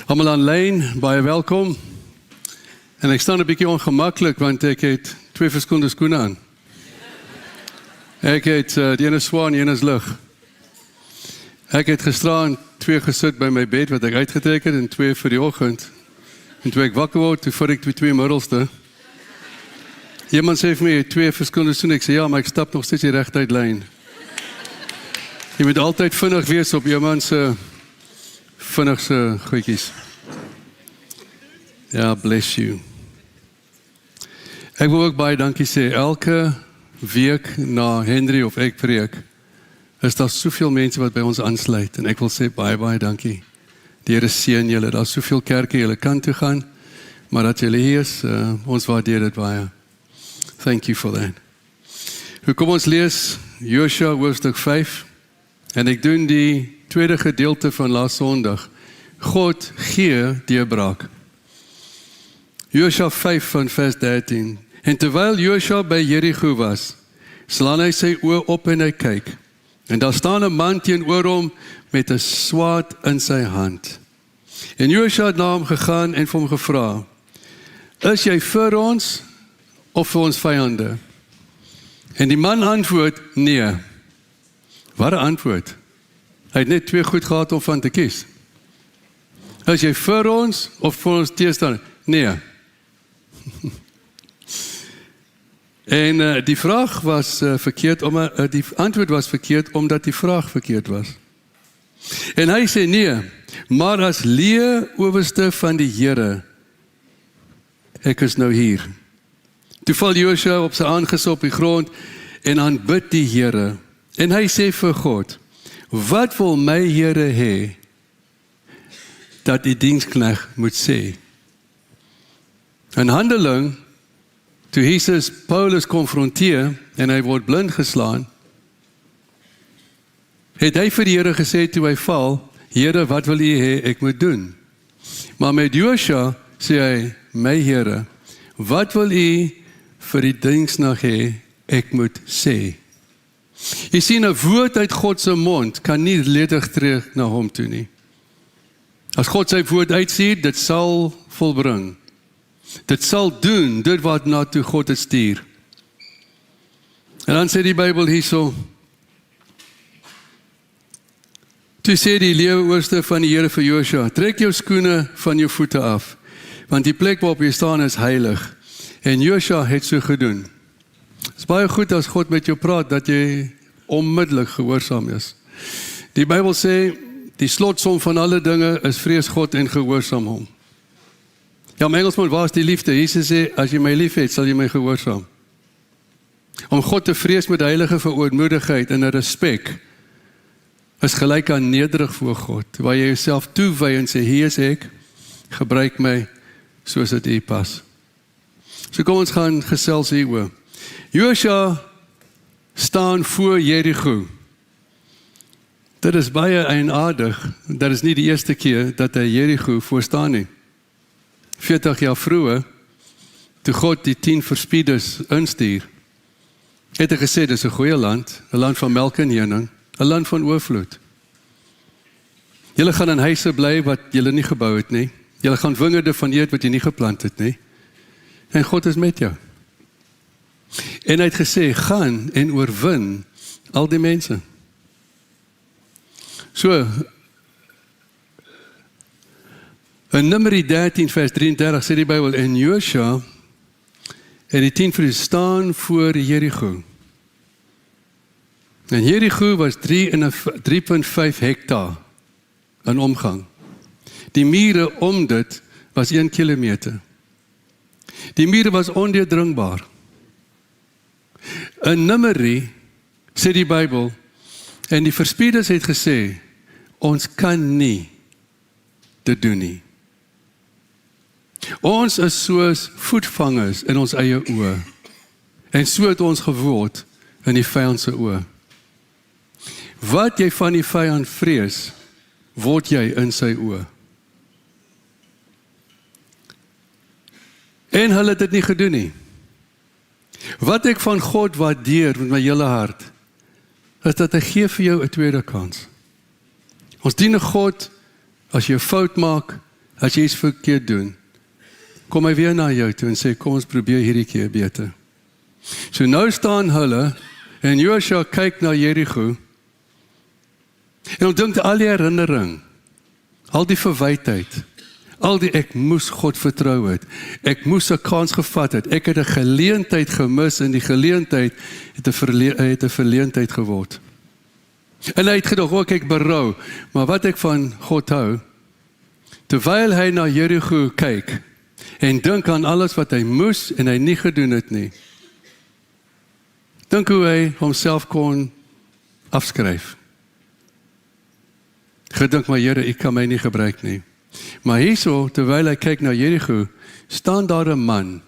Allemaal aanlyn, baie welkom. En ek staan 'n bietjie ongemaklik want ek het 2 verskillende skoene aan. Ek het die ene swaan, die ene is lig. Ek het gisteraan 2 gesit by my bed wat ek uitgetrek het en 2 vir die oggend. En toe ek wakker word, toe vat ek die 2 middelste. Iemand sê vir my 2 verskillende skoene. Ek sê ja, maar ek stap nog steeds die regte lyn. Jy moet altyd vinnig wees op iemand se vinnigse goedjies. Ja, bless you. Ek wil ook baie dankie sê. Elke week na Henry of ek preek, is daar soveel mense wat by ons aansluit. En ek wil sê baie dankie. Die Here seën julle. Daar's soveel kerke julle kan toe gaan, maar dat julle hier is, ons waardeer dit baie. Thank you for that. Kom ons lees Josua hoofstuk 5. En ek doen die tweede gedeelte van laas Sondag. God gee deurbraak. Josua 5 van vers 13. En terwyl Josua by Jericho was, slaan hy sy oë op en hy kyk. En daar staan 'n man teenoor hom met 'n swaard in sy hand. En Josua het na hom gegaan en vir hom gevra: Is jy vir ons of vir ons vyande? En die man antwoord: Nee. Wat 'n antwoord. Hy het net 2 goed gehad om van te kies. Is jy vir ons of vir ons teestander? Nee. En die vraag was verkeerd, die antwoord was verkeerd omdat die vraag verkeerd was. En hy sê nee, maar as leeuowerste van die Here, ek is nou hier. Toe val Josua op sy aangesig op die grond en aanbid die Here. En hy sê vir God: Wat wil my Here hê dat die diensknegt moet sê? In Handeling, toe Jesus Paulus konfronteer en hy word blind geslaan, het hy vir die Here gesê toe hy val: Here, wat wil U hê ek moet doen? Maar met Josua sê hy: My Here, wat wil U vir die diensknegt hê ek moet sê? Jy sien, 'n woord uit God se mond kan nie ledig terug na hom toe nie. As God sy woord uitsê, dit sal volbring. Dit sal doen, dit wat na toe God het stuur. En dan sê die Bybel hierso, toe sê die leeuowerste van die Here vir Josua: Trek jou skoene van jou voete af, want die plek waarop jy staan is heilig. En Josua het so gedoen. Het is baie goed as God met jou praat, dat jy onmiddellik gehoorsaam is. Die Bybel sê, die slotsom van alle dinge is vrees God en gehoorsaam hom. Ja, my Engelsman, waar is die liefde? Jesus sê, as jy my lief het, sal jy my gehoorsaam. Om God te vrees met heilige verootmoedigheid en 'n respek, is gelyk aan nederig voor God, waar jy jouself toewy en sê, hier is ek, gebruik my soos dit U pas. So kom ons gaan gesels hieroor. Josua staan voor Jericho. Dit is baie eienaardig. Dat is nie die eerste keer dat hy Jericho voorstaan nie. 40 jaar vroeër, toe God die 10 verspieders instuur, het hy gesê, dit is 'n goeie land, 'n land van melk en honing, 'n land van oorvloed. Julle gaan in huise bly wat julle nie gebou het nie. Julle gaan wingerde van eet wat jy nie geplant het nie. En God is met jou. En hy het gesê, gaan en oorwin al die mense. So, in Numeri 13 vers 33 sê die Bybel, en Josua en die 10 vriende staan voor Jericho. En Jericho was 3,5 hektaar in omgang. Die mure om dit was 1 kilometer. Die mure was ondeurdringbaar. In Numeri sê die Bybel, en die verspieders het gesê, ons kan nie dit doen nie. Ons is soos voetvangers in ons eie oë. En so het ons geword in die vyand se oë. Wat jy van die vyand vrees, word jy in sy oë. En hulle het dit nie gedoen nie. Wat ek van God waardeer met my hele hart, is dat hy gee vir jou 'n tweede kans. Ons dien 'n God, as jy 'n fout maak, as jy iets verkeerd doen, kom hy weer na jou toe en sê, kom ons probeer hierdie keer beter. So nou staan hulle, en Josua kyk na Jericho, en dink al die herinnering, al die verwydheid, al die ek moes God vertrou het, ek moes 'n kans gevat het, ek het 'n geleentheid gemis, en die geleentheid het 'n verleentheid geword. En hy het gedog, ook ek berou, maar wat ek van God hou, terwyl hy na Jericho kyk, en dink aan alles wat hy moes, en hy nie gedoen het nie. Dink hoe hy homself kon afskryf. Gedink, maar Here, U kan my nie gebruik nie. Maar hierso, terwyl hy kyk na Jericho, staan daar 'n man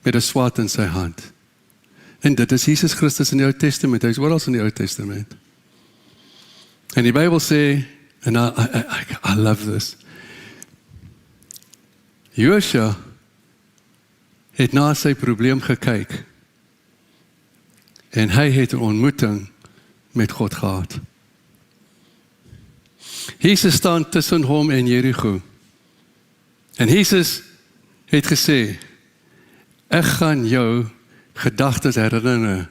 met 'n swaard in sy hand. En dit is Jesus Christus in die Ou Testament. Hy is oral in die Ou Testament. En die Bybel sê, and I love this, Josua het na sy probleem gekyk, en hy het 'n ontmoeting met God gehad. Jesus staan tussen hom en Jericho. En Jesus het gesê, ek gaan jou gedagtes herinner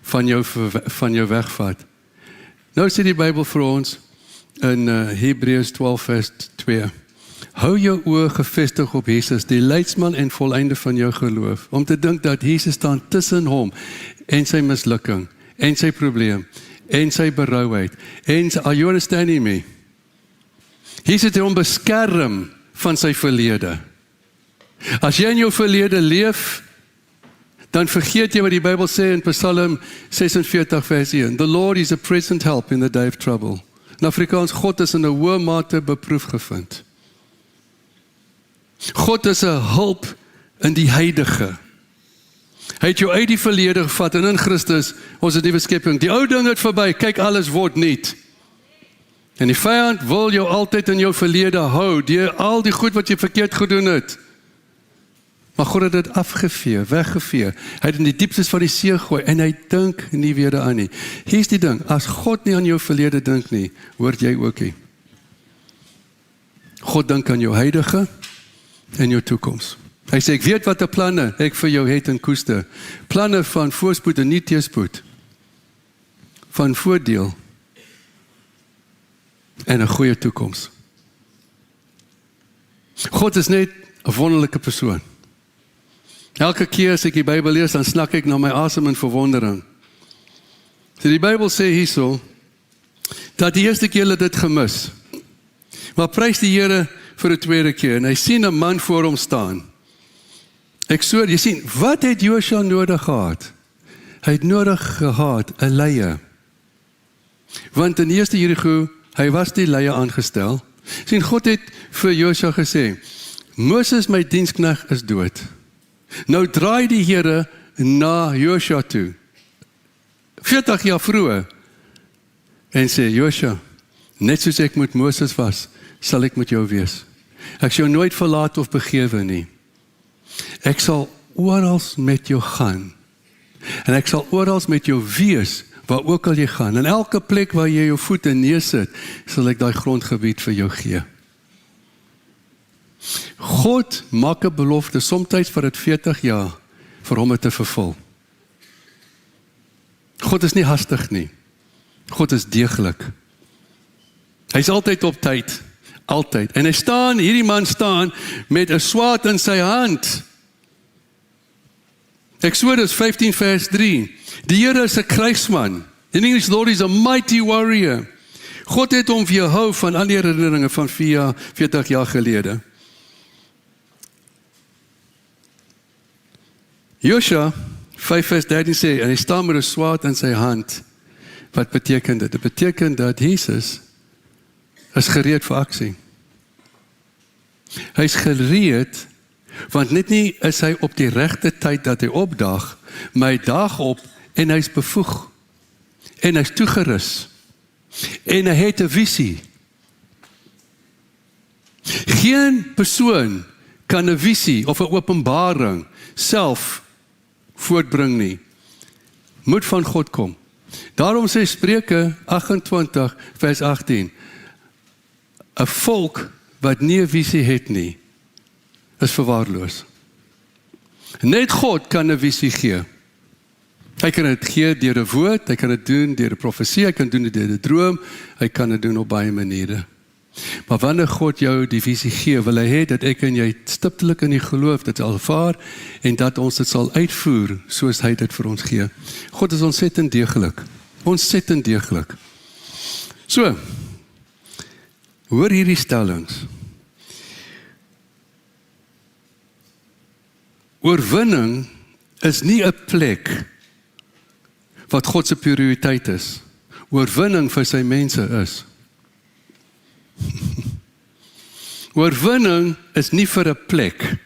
van jou wegvat. Nou sê die Bybel vir ons in Hebreërs 12 vers 2. Hou jou oë gefestig op Jesus, die leidsman en volleinde van jou geloof, om te dink dat Jesus staan tussen hom en sy mislukking, en sy probleem, en sy berouheid, en are you understanding me? Jesus het hom beskerm van sy verlede. As jy in jou verlede leef, dan vergeet jy wat die Bybel sê in Psalm 46 vers 1. The Lord is a present help in the day of trouble. In Afrikaans, God is in 'n hoë mate beproef gevind. God is 'n hulp in die huidige. Hy het jou uit die verlede gevat en in Christus, ons is 'n nuwe skepping. Die ou ding het verby, kyk alles word nuut. En die vyand wil jou altyd in jou verlede hou, deur al die goed wat jy verkeerd gedoen het. Maar God het dit afgevee, weggevee. Hy het in die diepstes van die see gooi, en hy dink nie weer daaraan nie. Hier's die ding, as God nie aan jou verlede dink nie, hoort jy ook nie. God dink aan jou huidige en jou toekoms. Hy sê, ek weet wat 'n planne ek vir jou het in koeste. Planne van voorspoed en nie teëspoed. Van voordeel en 'n goeie toekoms. God is net 'n wonderlike persoon. Elke keer as ek die Bybel lees, dan snak ek na my asem in verwondering. So die Bybel sê hierso, dat die eerste keer het dit gemis. Maar prys die Here vir 'n tweede keer, en hy sien 'n man voor hom staan. Ek sê, jy sien, wat het Josua nodig gehad? Hy het nodig gehad 'n leier. Want in eerste Jericho, hy was die leier aangestel. Sien, God het vir Josua gesê, Moses my diensknegt is dood. Nou draai die Here na Josua toe, 40 jaar vroeër, en sê, Josua, net soos ek met Moses was, sal ek met jou wees. Ek sal jou nooit verlaat of begewe nie. Ek sal oral met jou gaan, en ek sal oral met jou wees, waar ook al jy gaan. En elke plek waar jy jou voete neersit, sal ek daai grondgebied vir jou gee. God maak 'n belofte, soms vir dit 40 jaar, vir hom te vervul. God is nie hastig nie. God is deeglik. Hy is altyd op tyd. Altyd. En hierdie man staan met 'n swaard in sy hand. Eksodus 15 vers 3. Die Here is 'n krygsman. In English, Lord is a mighty warrior. God het hom weerhou van al die herinneringe van 40 jaar gelede. Josua 5 vers 13 sê, en hy staan met 'n swaard in sy hand. Wat beteken dit? Dit beteken dat Jesus is gereed vir aksie. Hy is gereed, want net nie is hy op die regte tyd dat hy opdag, maar hy daag op en hy is bevoeg. En hy is toegerus. En hy het 'n visie. Geen persoon kan 'n visie of 'n openbaring self voortbring nie. Moet van God kom. Daarom sê Spreuke 28 vers 18, 'n volk wat nie 'n visie het nie, is verwaarloos. Net God kan 'n visie gee. Hy kan dit gee deur 'n woord, hy kan dit doen deur 'n profesie, hy kan doen dit deur 'n droom, hy kan dit doen op baie maniere. Maar wanneer God jou die visie gee, wil hy hê dat ek en jy stiptelik in die geloof dit sal ervaar en dat ons dit sal uitvoer soos hy dit vir ons gee. God is ontsettend deeglik. Ontsettend deeglik. So, hoor hierdie stellings. Oorwinning is nie 'n plek wat God se prioriteit is. Oorwinning vir sy mense is. Oorwinning is nie vir 'n plek.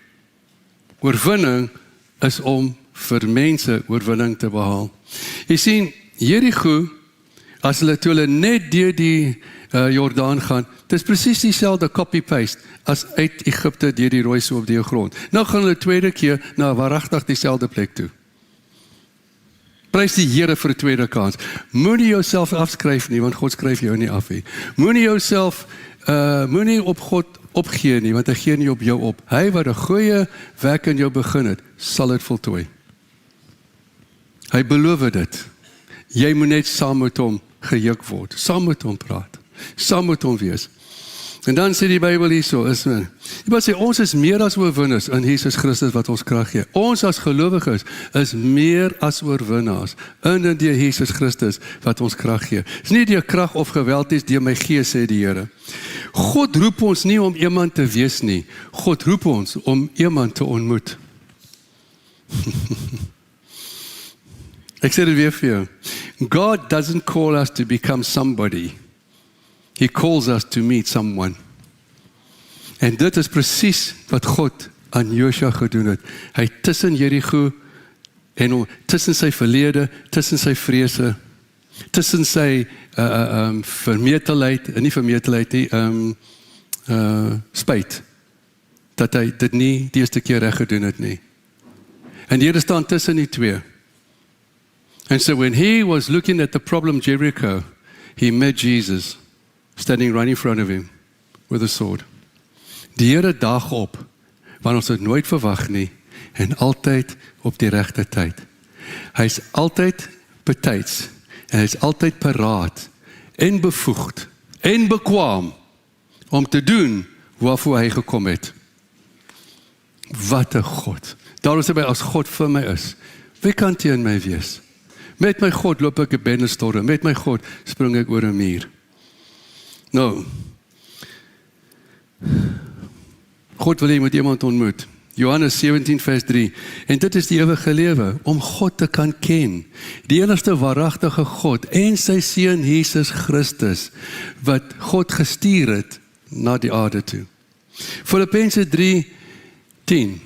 Oorwinning is om vir mense oorwinning te behaal. Jy sien, Jerigo, as hulle net deur die Jordaan gaan, dit is presies dieselfde copy-paste as uit Egipte deur die Rooi See op die grond. Nou gaan hulle tweede keer na waaragtig dieselfde plek toe. Prys die Here vir 'n tweede kans. Moenie jouself afskryf nie, want God skryf jou nie af nie. Moenie jouself, moenie op God opgee nie, want hy gee nie op jou op. Hy wat 'n goeie werk in jou begin het, sal dit voltooi. Hy beloof dit. Jy moet net saam met hom gejuk word, saam met hom praat, saam met hom wees. En dan sê die Bybel hierso, die Bybel sê ons is meer as oorwinnaars in Jesus Christus wat ons krag gee. Ons as gelowiges is meer as oorwinnaars in deur Jesus Christus wat ons krag gee. Dis nie deur krag of geweld nie, deur my gees, sê die Here. God roep ons nie om iemand te wees nie. God roep ons om iemand te ontmoet. Ek sê dit weer vir jou. God doesn't call us to become somebody. He calls us to meet someone. En dit is presies wat God aan Josua gedoen het. Hy tussen Jerigo en tussen sy verlede, tussen sy vrese, tussen sy vermetelheid, nie vermetelheid nie, spyt, dat hy dit nie die eerste keer reg gedoen het nie. En die Here staan tussen die twee. And so when he was looking at the problem Jericho, he met Jesus standing right in front of him with a sword. Die Here daag op, want ons het nooit verwag nie, en altyd op die regte tyd. Hy is altyd betyds, en hy is altyd paraat, en bevoegd, en bekwaam, om te doen waarvoor hy gekom het. Wat 'n God. Daarom sê hy, as God vir my is, wie kan teen my wees? Met my God loop ek 'n bennestorm, met my God spring ek oor 'n muur. Nou, God wil jy met iemand ontmoet. Johannes 17 vers 3. En dit is die ewige lewe, om God te kan ken. Die enigste waaragtige God en sy seun Jesus Christus, wat God gestuur het na die aarde toe. Filippense 3:10.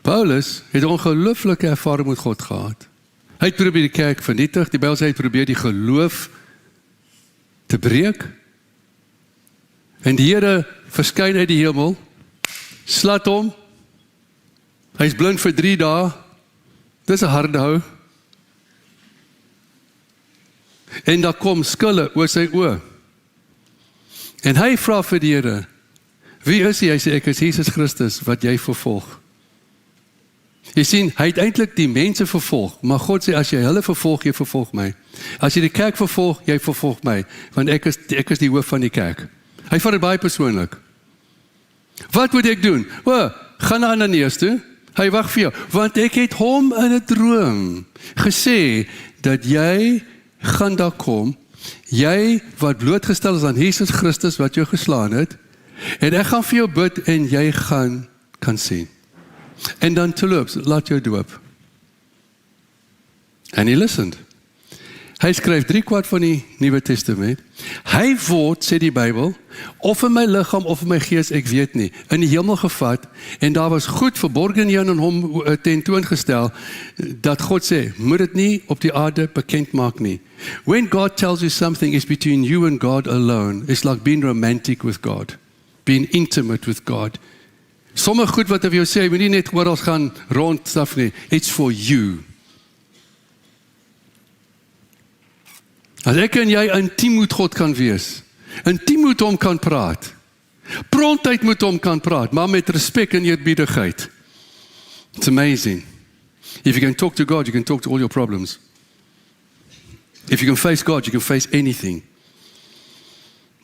Paulus het 'n ongelooflike ervaring met God gehad. Hy het probeer die kerk vernietig, die Bybel sê hy het probeer die geloof te breek. En die Here verskyn uit die hemel, slat hom, hy is blind vir 3 dae, dis 'n harde hou. En daar kom skille oor sy oë. En hy vra vir die Here, wie is hy? Hy sê, ek is Jesus Christus wat jy vervolg. Jy sien, hy het eintlik die mense vervolg, maar God sê, as jy hulle vervolg, jy vervolg my. As jy die kerk vervolg, jy vervolg my, want ek is die hoof van die kerk. Hy vat dit baie persoonlik. Wat moet ek doen? Gaan na Ananias toe, hy wag vir jou, want ek het hom in 'n droom gesê, dat jy gaan daar kom, jy wat blootgestel is aan Jesus Christus, wat jou geslaan het, en ek gaan vir jou bid, en jy gaan kan sien. En dan terloops, laat jou doop. And he listened. Hy skryf 3/4 van die Nuwe Testament. Hy word, sê die Bybel, of in my liggaam of in my gees, ek weet nie, in die hemel gevat, en daar was goed verborgen in hom tentoongestel, dat God sê, moet dit nie op die aarde bekend maak nie. When God tells you something is between you and God alone, it's like being romantic with God, being intimate with God. Sommige goed wat hy vir jou sê, jy moet nie net oral gaan rondstaf nie, it's for you. As ek en jy intiem met God kan wees, Intiem met hom kan praat. Prontheid met hom kan praat, maar met respek en eerbiedigheid. It's amazing. If you can talk to God, you can talk to all your problems. If you can face God, you can face anything.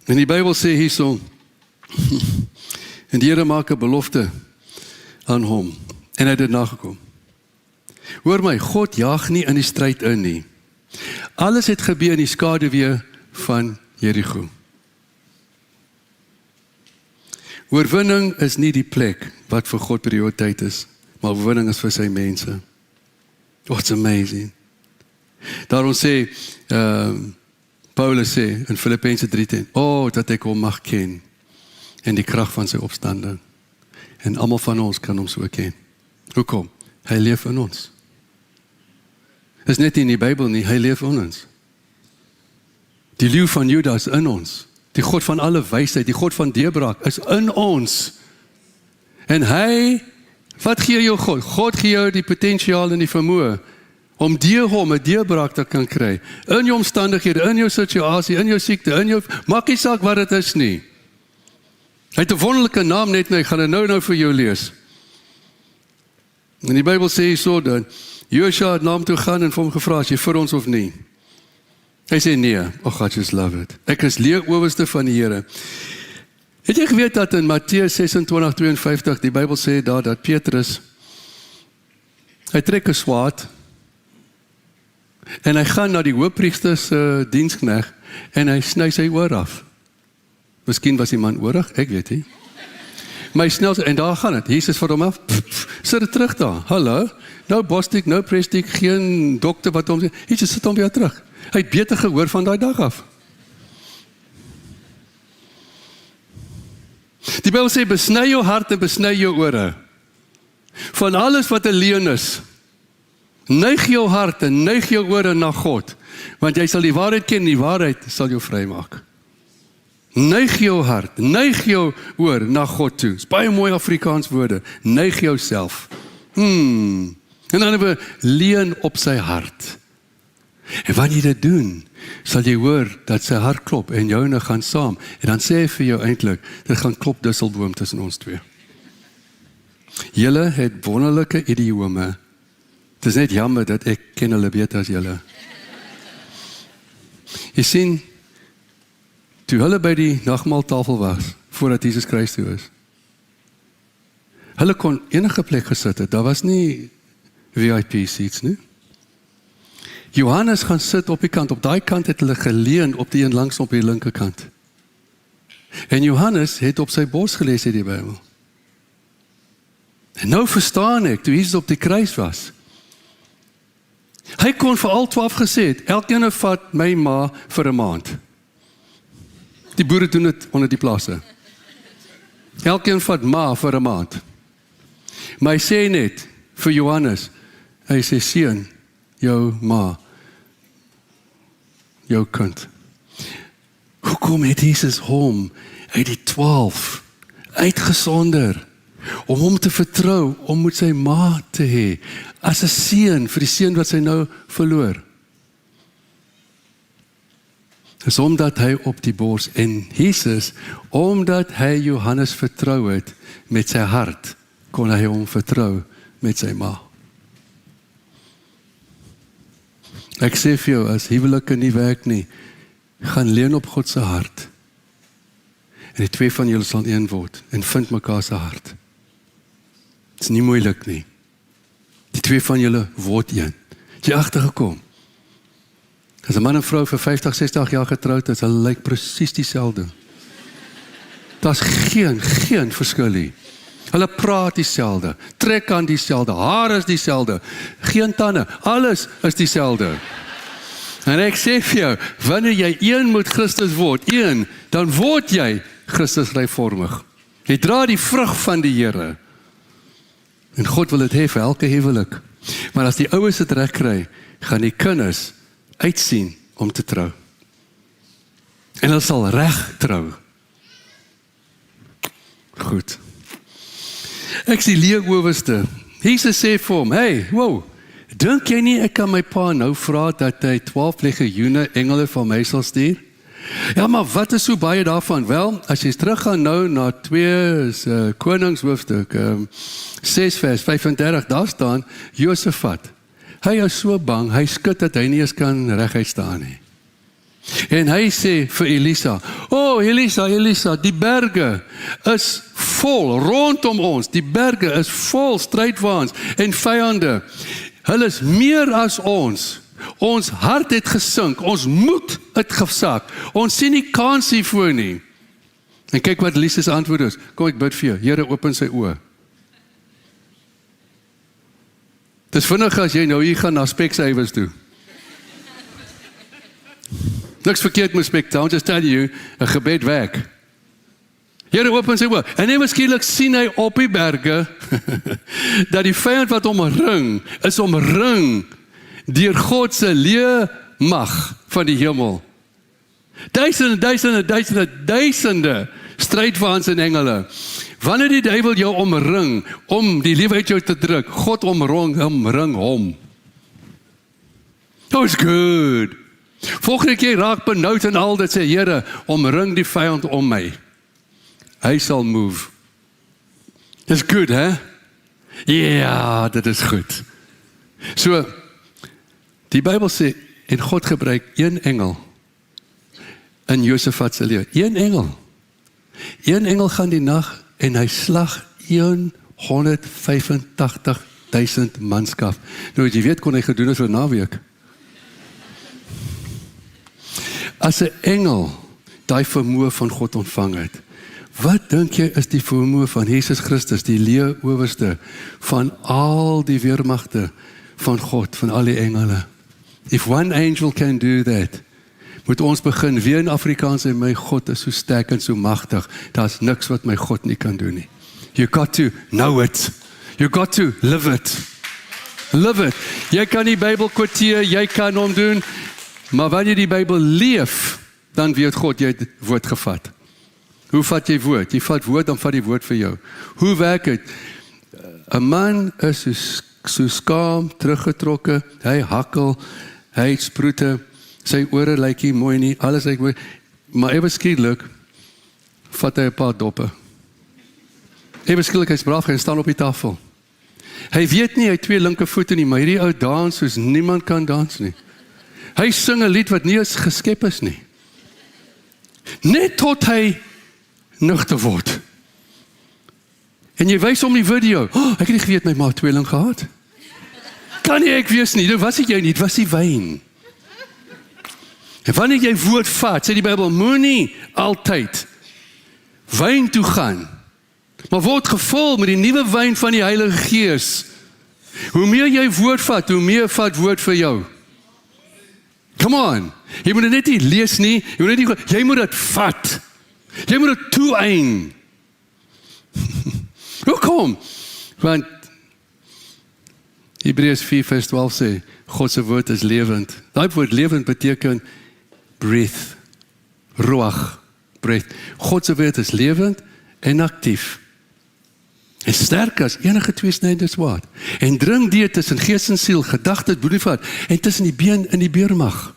En die Bybel sê hierso, en die Here maak 'n belofte aan hom, en hy het dit nagekom. Hoor my, God jaag nie in die stryd in nie. Alles het gebeur in die skaduwee van Jerigo. Oorwinning is nie die plek wat vir God prioriteit is, maar oorwinning is vir sy mense. Oh, it's amazing. Daarom sê, Paulus sê in Filippense 3:10, dat ek hom mag ken, en die krag van sy opstanding. En almal van ons kan hom so ken. Hoekom? Hy leef in ons. Is net in die Bybel nie, hy leef in ons. Die leeu van Juda is in ons. Die God van alle wysheid, die God van deurbraak is in ons. En hy, wat gee jou God? God gee jou die potensiaal en die vermoë om deur hom 'n deurbraak te kan kry. In jou omstandighede, in jou situasie, in jou siekte, in jou, maak nie saak wat dit is nie. Hy het 'n wonderlike naam net nou, ek gaan dit nou vir jou lees. En die Bybel sê hierso dat Josua het na hom toe gaan en vir hom gevra, as jy vir ons of nie? Hy sê nee, I just love it. Ek is leeroowerste van die Here. Het jy geweet dat in Matteus 26:52 die Bybel sê daar dat Petrus, hy trek 'n swaard en hy gaan na die hoofpriester se diensknegt en hy sny sy oor af. Miskien was die man oorig, ek weet nie. Maar hy snel, en daar gaan het, Jesus vir hom af, sit dit terug daar, hallo, nou bostik, nou prestik, geen dokter wat hom sê, Jesus sit hom weer terug. Hy het beter gehoor van daai dag af. Die Bybel sê, besny jou hart en besny jou ore. Van alles wat 'n leuen is. Neig jou hart en neig jou ore na God. Want jy sal die waarheid ken, die waarheid sal jou vrymaak. Neig jou hart, neig jou oor na God toe. Dis baie mooi Afrikaans woorde. Neig jouself. En dan leun op sy hart. En wanneer jy dit doen, sal jy hoor dat sy hart klop en joune gaan saam. En dan sê hy vir jou eintlik, dit gaan klop dusselboom tussen ons twee. Julle het wonderlike idiome. Het is net jammer dat ek ken hulle beter as julle. Jy sien, toe hulle by die nagmaaltafel was, voordat Jesus Christus toe is, hulle kon enige plek gesit het, daar was nie VIP seats nie. Johannes gaan sit op die kant, op daai kant het hulle geleun op die een langs op die linkerkant. En Johannes het op sy bors gelees uit die Bybel. En nou verstaan ek, toe Jesus op die kruis was, hy kon vir al 12 gesê het, elkeen vat my ma vir 'n maand. Die boere doen dit onder die plase. Elkeen vat ma vir 'n maand. Maar hy sê net, vir Johannes, hy sê, seun, jou ma, jou kind. Hoekom het Jesus hom uit die 12 uitgesonder, om hom te vertrou, om met sy ma te hê, as 'n seun, vir die seun wat sy nou verloor? Dis omdat hy op die bors, en Jesus, omdat hy Johannes vertrou het, met sy hart, kon hy hom vertrou met sy ma. Ek sê vir jou, as huwelike nie werk nie, gaan leun op God se hart. En die twee van julle sal een word, en vind mekaar se hart. Het is nie moeilik nie. Die twee van julle word een. Het jy agtergekom? As 'n man en vrou vir 50, 60 jaar getroud is, hulle lyk presies dieselfde. Daar's geen verskil nie. Hulle praat dieselfde, trek aan dieselfde, haar is dieselfde, geen tande, alles is dieselfde. En ek sê vir jou, wanneer jy een met Christus word, dan word jy Christus gelykvormig. Jy dra die vrug van die Here. En God wil dit hê vir elke huwelik. Maar as die ouers dit reg kry, gaan die kinders uitsien om te trou. En hulle sal reg trou. Goed. Ek is die leeroowerste. Jesus sê vir hom, hey, wow, dink jy nie ek kan my pa nou vra dat hy 12 legioene engele van my sal stuur? Ja, maar wat is so baie daarvan? Wel, as jy teruggaan nou na 2 Konings hoofstuk 6 vers 35, daar staan Josafat. Hy is so bang, hy skud dat hy nie eens kan reguit staan nie. En hy sê vir Elisa, Elisa, die berge is vol rondom ons, die berge is vol strydwaans en vyande. Hulle is meer as ons. Ons hart het gesink, ons moed het gesak, ons sien nie kans hiervoor nie. En kyk wat Elisa se antwoord is, kom ek bid vir jou, Here open sy oë. Dis vinnig as jy nou hier gaan na Specsavers toe. Niks verkeerd met Specsavers, just tell you, 'n gebed werk. Here open sy oë, en net skielik sien hy op die berge, dat die vyand wat omring, is omring deur God se leemag van die hemel. Duisende strydwaans en engele. Wanneer die duiwel jou omring, om die lewe uit jou te druk, God omring hom. That was good. Volgende keer raak benoud en al dit sê, Here, omring die vyand om my. Hy sal move. Dis good, hè? Ja, dit is goed. So, die Bybel sê, en God gebruik 1 engel in Josafat se lewe. 1 engel. 1 engel gaan die nag en hy slag 185.000 manskap. Nou, jy weet, kon hy gedoen het vir 'n naweek. As 'n engel daai vermoë van God ontvang het, wat dink jy is die vermoë van Jesus Christus, die leeuowerste van al die weermagte van God, van al die engele? If one angel can do that, moet ons begin weer in Afrikaans en my God is so sterk en so magtig, daar's niks wat my God nie kan doen nie. You got to know it. You got to live it. Live it. Jy kan die Bybel kwoteer, jy kan hom doen, maar wanneer jy die Bybel leef, dan weet God jy het woord gevat. Hoe vat jy woord? Jy vat woord, dan vat die woord vir jou. Hoe werk dit? 'n man is so skaam, teruggetrokke, hy hakkel, hy het sproete, sy ore lyk nie mooi nie, alles lyk mooi, maar ewe skielik vat hy 'n paar doppe. Ewe skielik hy's braaf en staan op die tafel. Hy weet nie, hy het 2 linker voete nie, maar hierdie ou dans soos niemand kan dans nie. Hy sing 'n lied wat nie eens geskep is nie. Net tot hy nugter word. En jy wys hom die video. Ek het nie geweet my ma het tweeling gehad. Kan nie ek wees nie, dit was nie jy nie, dit was die wyn. En wanneer jy woord vat, sê die Bybel, moenie altyd wyn toe gaan, maar word gevul met die nuwe wyn van die Heilige Gees. Hoe meer jy woord vat, hoe meer vat woord vir jou. Come on, jy moet dit net nie lees nie, jy moet dit vat. Jy moet dit toeëien. Hoekom? Want Hebreërs 4 vers 12 sê, God se woord is lewend. Daai woord lewend beteken breath, ruach, breath. God se woord is lewend en aktief. En sterk as enige tweesnydende swaard. En dring deur tussen gees en siel, gedagte, bloedvat, en tussen die been en die beermag.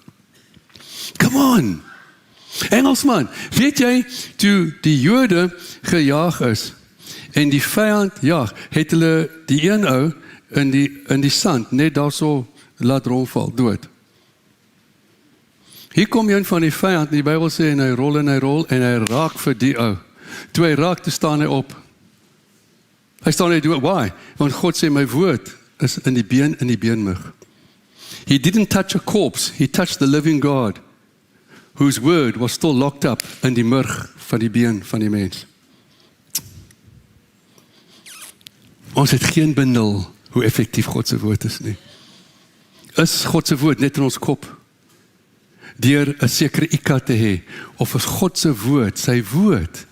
Come on! Engelsman, weet jy, toe die Jode gejaag is, en die vyand jaag, het hulle die een ou in die sand, net daar so laat rondval, dood. Hier kom een van die vyand, die Bybel sê, en hy rol, en hy raak vir die ou. Toe hy raak, toe staan hy op. Hy staan hy dood, why? Want God sê, my woord is in die beenmug. He didn't touch a corpse, he touched the living God, whose word was still locked up in die murg van die been van die mens. Ons het geen bindel hoe effektief God se woord is nie. Is God se woord net in ons kop? Deur 'n sekere IQ te hê, of is God se woord, sy woord,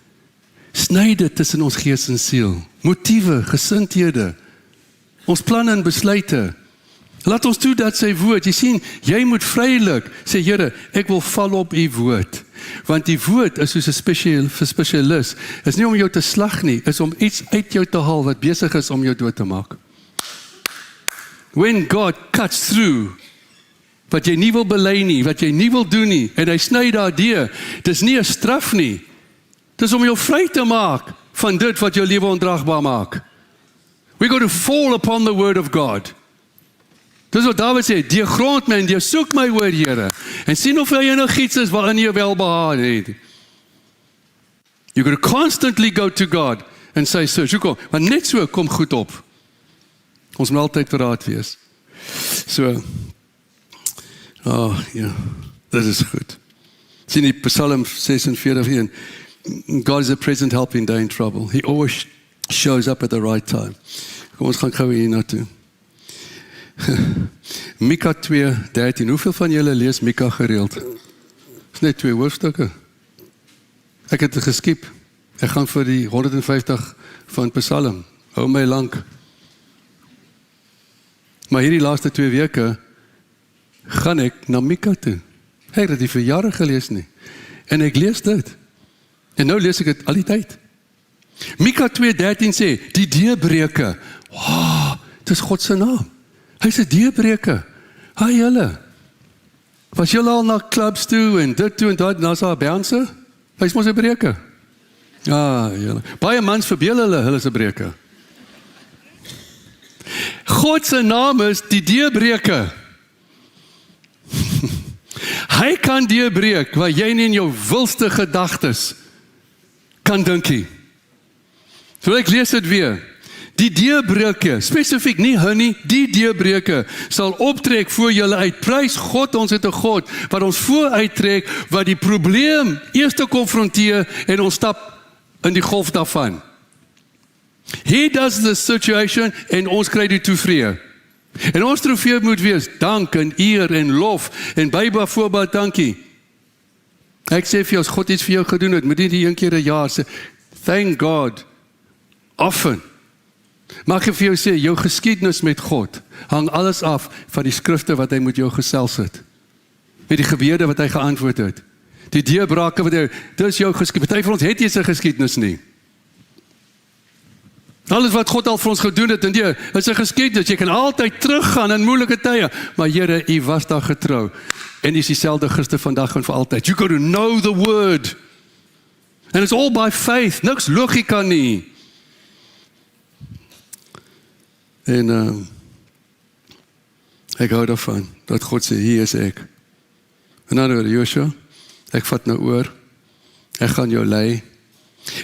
sny dit tussen ons gees en siel, motiewe, gesindhede, ons planne en besluite. Laat ons toe dat sy woord, jy sien, jy moet vrylik sê, Here, ek wil val op u woord. Want die woord is soos 'n spesialis, is nie om jou te slag nie, is om iets uit jou te haal wat besig is om jou dood te maak. When God cuts through wat jy nie wil bely nie, wat jy nie wil doen nie, en hy sny daardeur. Dis nie 'n straf nie. Dis om jou vry te maak van dit wat jou lewe ondraagbaar maak. We got to fall upon the word of God. Dis wat Dawid sê, deurgrond my en deursoek my woord, Here, en sien of hy enigiets is waarin jy welbehaag het. You got to constantly go to God and say, search. Hoekom? Want net so kom goed op. Ons moet altyd verraad wees. So, ja, dit is goed. Sien die Psalm 46:1. God is a present help in day and trouble. He always shows up at the right time. Kom ons gaan gou hier na toe. Mika 2:13. Hoeveel van julle lees Mika gereeld? Dis net 2 hoofstukke. Ek het het geskiep. Ek gaan vir die 150 van Psalm. Hou my lank. Maar hierdie laaste 2 weke gaan ek na Mika toe. Ek het dit vir jare gelees nie. En ek lees dit. En nou lees ek dit al die tyd. Mika 2:13 sê, die deurbreker. Wow, dit is God se naam. Hy is 'n deurbreker. Hi julle. Was julle al na clubs toe en dit toe en dat, na sy bouncer? Hy is mos 'n breker. Ja, julle. Baie mans verbeel hulle is 'n breker. God se naam is die deurbreker. Hy kan deurbreek wat jy nie in jou wilste gedagtes kan dink nie. So ek lees dit weer. Die deurbreker, spesifiek nie hy nie, die deurbreker sal optrek voor julle uit. Prys God, ons het 'n God wat ons vooruittrek, wat die probleem eers konfronteer en ons stap in die golf daarvan. He does the situation en ons kry die toevrede. En ons trofee moet wees dank en eer en lof en byvoorbeeld dankie. Ek sê vir jou, as God iets vir jou gedoen het, moet nie een keer 'n jaar sê, thank God, often. Mag ek vir jou sê, jou geskiedenis met God hang alles af van die skrifte wat hy met jou gesels het. Met die gebede wat hy geantwoord het. Die deurbrake wat hy, dis jou geskiedenis. Party van ons het nie sy geskiedenis nie. Alles wat God al vir ons gedoen het, en dit is 'n geskiedenis. Jy kan altyd teruggaan in moeilike tye, maar Here, U was daar getrou. En is dieselfde gister, vandag en vir altyd. You got to know the word. And it's all by faith. Niks logika nie. En ek hou daarvan, dat God sê, hier is ek. En dan oor Joshua, ek vat nou oor, ek gaan jou lei,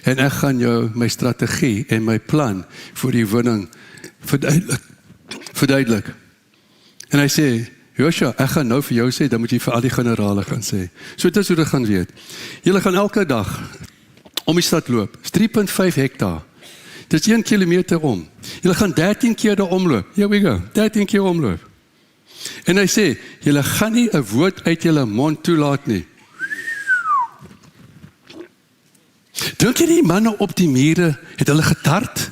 en ek gaan jou my strategie en my plan vir die winning verduidelik. En hy sê, Joshua, ek gaan nou vir jou sê, dan moet jy vir al die generale gaan sê. So dit is hoe dit gaan weet. Julle gaan elke dag om die stad loop, 3.5 hektaar. Dit is 1 kilometer om. Julle gaan 13 keer daar omloop. Here we go, 13 keer omloop. En hy sê, julle gaan nie 'n woord uit julle mond toelaat nie. Dink jy die manne op die mure het hulle getart?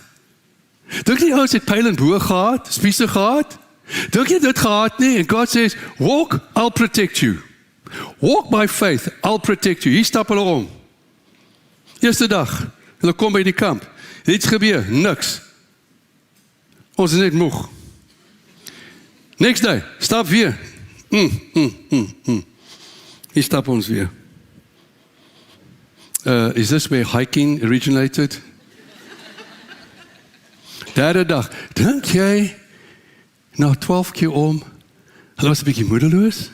Dink jy die ouens het pyl en boog gehad, spiese gehad? Dink jy dit gehad nie? And God says, walk, I'll protect you. Walk by faith, I'll protect you. Hier stap hulle om. Eerste dag, hulle kom by die kamp. Iets gebeur, niks. Ons is net moeg. Next day, stap weer. Hier stap ons weer. Is this where hiking originated? Derde dag, dink jy, nou 12 keer om, hulle was 'n bietjie moedeloos?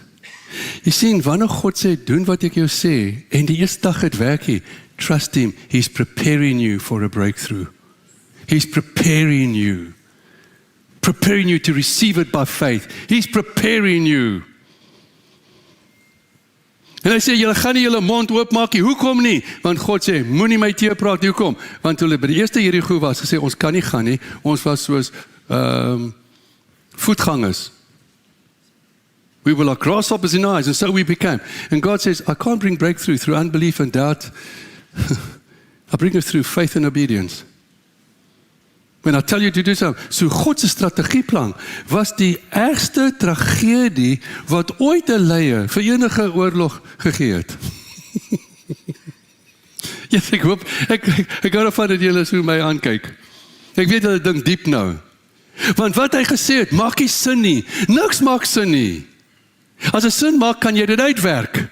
Jy sien, wanneer God sê, doen wat ek jou sê, en die eerste dag het werk nie, trust him, he's preparing you for a breakthrough. He's preparing you to receive it by faith. He's preparing you. En hy sê, julle gaan nie julle mond oopmaak nie. Hoekom nie? Want God sê, moenie my teëpraat nie. Hoekom? Want toe hulle by die eerste Jerigo was, gesê, ons kan nie gaan nie. Ons was soos voetgangers. We were like grasshoppers in eyes, and so we became. And God says, I can't bring breakthrough through unbelief and doubt. I bring it through faith and obedience. When I tell you to do something. So God se strategieplan was die ergste tragedie wat ooit 'n leier vir enige oorlog gegee het. Ja, ek hoop, ek hou daarvan dat julle so my aankyk. Ek weet julle dink diep nou. Want wat hy gesê het, maak nie sin nie. Niks maak sin nie. As 'n sin maak, kan jy dit uitwerk.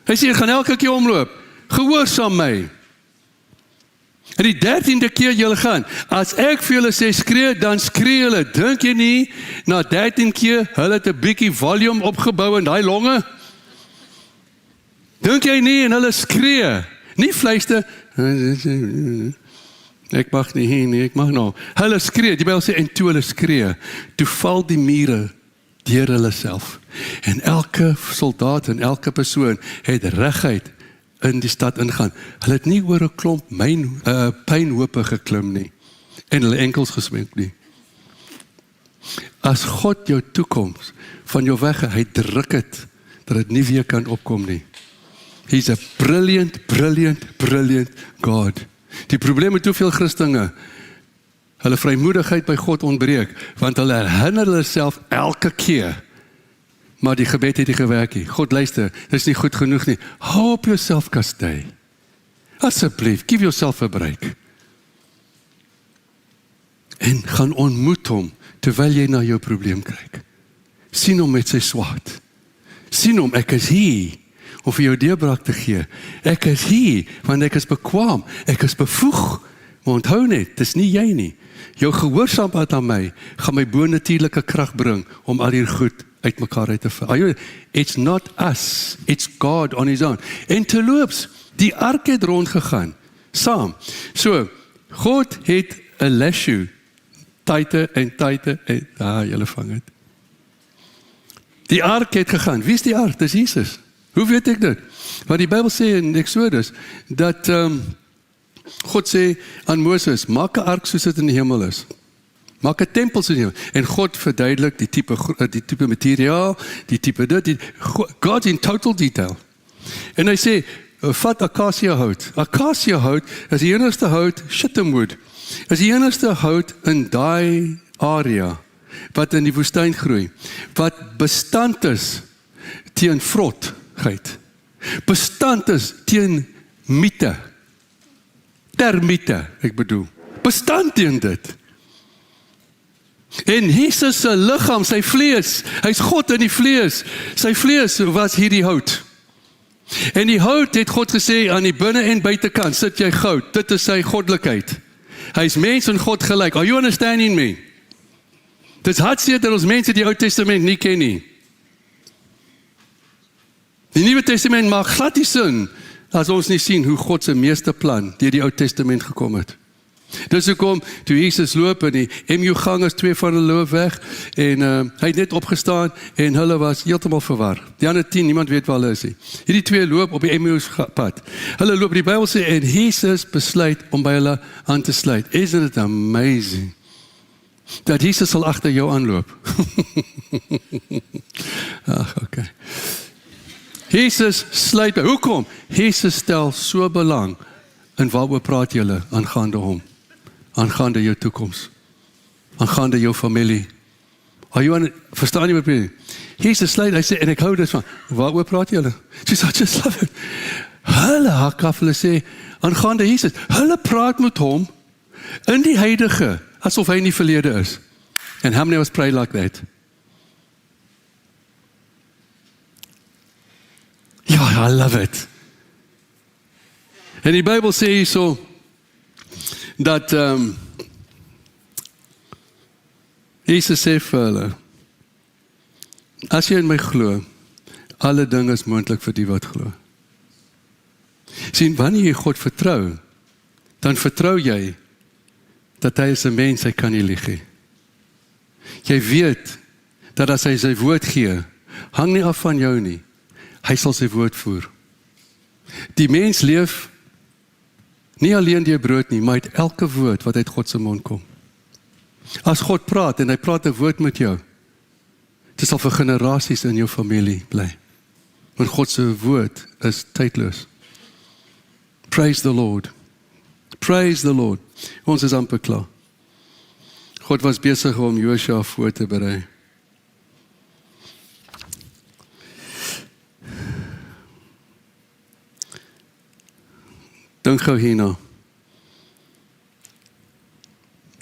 Hy sê, jy gaan elke keer omloop. Gehoorsaam my. En die 13de keer julle gaan, as ek vir julle sê skree, dan skree julle. Dink jy nie, na 13 keer, hulle het 'n bietjie volume opgebou in daai longe? Dink jy nie, en hulle skree, nie fluister, ek mag nie hier nie, ek mag nou. Hulle skree, die Bybel sê, en toe hulle skree, toe val die mure deur hulle self. En elke soldaat en elke persoon het reguit in die stad ingaan. Hulle het nie oor 'n klomp pynhope geklim nie en hulle enkels geswenk nie. As God jou toekoms van jou weg, hy druk het dat dit nie weer kan opkom nie. He's a brilliant, brilliant, brilliant God. Die probleem met hoeveel Christene, hulle vrymoedigheid by God ontbreek, want hulle herinner hulle self elke keer, maar die gebed het nie gewerk nie. God luister, dit is nie goed genoeg nie. Hou op jouself kastei. Asseblief, give yourself a break. En gaan ontmoet hom, terwyl jy na jou probleem kyk. Sien hom met sy swaard. Sien hom, ek is hier, om vir jou deurbraak te gee. Ek is hier, want ek is bekwaam, ek is bevoeg. Maar onthou net, dis nie jy nie. Jou gehoorsaamheid aan my, gaan my bonatuurlike krag bring, om al hier goed uitmekaar uit te val. It's not us, it's God on his own. En terloops, die ark het rondgegaan, saam. So, God het 'n lashoe, tyte en julle vang het. Die ark het gegaan. Wie is die ark? Dis Jesus. Hoe weet ek dit? Want die Bybel sê in Exodus, dat God sê aan Moses, maak 'n ark soos dit in die hemel is. Maak 'n tempel soos in die hemel. En God verduidelik die tipe materiaal, die tipe dit, God in total detail. En hy sê, vat akasia hout. Akasia hout is die enigste hout, shittim wood, is die enigste hout in daai area, wat in die woestyn groei, wat bestand is teen vrotheid, bestand is teen miete, termiete, ek bedoel, bestand teen dit. En Jesus se liggaam, sy vlees, hy's God in die vlees, sy vlees was hierdie hout. En die hout het God gesê, aan die binne en buitekant sit jy goud, dit is sy goddelikheid. Hy's mens en God gelyk. Are you understanding me? Dit is hartseer dat ons mense die Ou Testament nie ken nie. Die Nuwe Testament maak glad nie sin, as ons nie sien hoe God se meeste plan deur die Ou Testament gekom het. Dus hoekom, toe Jesus loop in die MU gang is 2 van hulle loop weg, en hy het net opgestaan, en hulle was heeltemal verwar. Die ander 10, niemand weet waar hulle is nie. Hierdie 2 loop op die MU pad. Hulle loop, die Bybel sê, en Jesus besluit om by hulle aan te sluit. Isn't it amazing? Dat Jesus sal agter jou aanloop. Ag, okay. Jesus sluit by. Hoekom? Jesus stel so belang in waaroor praat julle aangaande hom, aangaande jou toekoms, aangaande jou familie. Verstaan jy wat ek bedoel? Jesus sluit, hy sê, en ek hou dit van, waaroor praat julle? She's I just love it. Hulle hak af, hulle sê, aangaande Jesus, hulle praat met hom in die huidige, asof hy nie verlede is. And how many of us pray like that? Ja, I love it. En die Bybel sê hierso, dat Jesus sê vir hulle, as jy in my glo, alle dinge is moontlik vir die wat glo. Sien, wanneer jy God vertrou, dan vertrou jy, dat hy is 'n mens, hy kan nie lieg nie. Jy weet, dat as hy sy woord gee, hang nie af van jou nie, hy sal sy woord voer. Die mens leef nie alleen deur brood nie, maar uit elke woord wat uit God se mond kom. As God praat, en hy praat 'n woord met jou, dit sal vir generasies in jou familie bly. Want God se woord is tydloos. Praise the Lord. Praise the Lord. Ons is amper klaar. God was besig om Josua voor te berei. Dink gou hierna.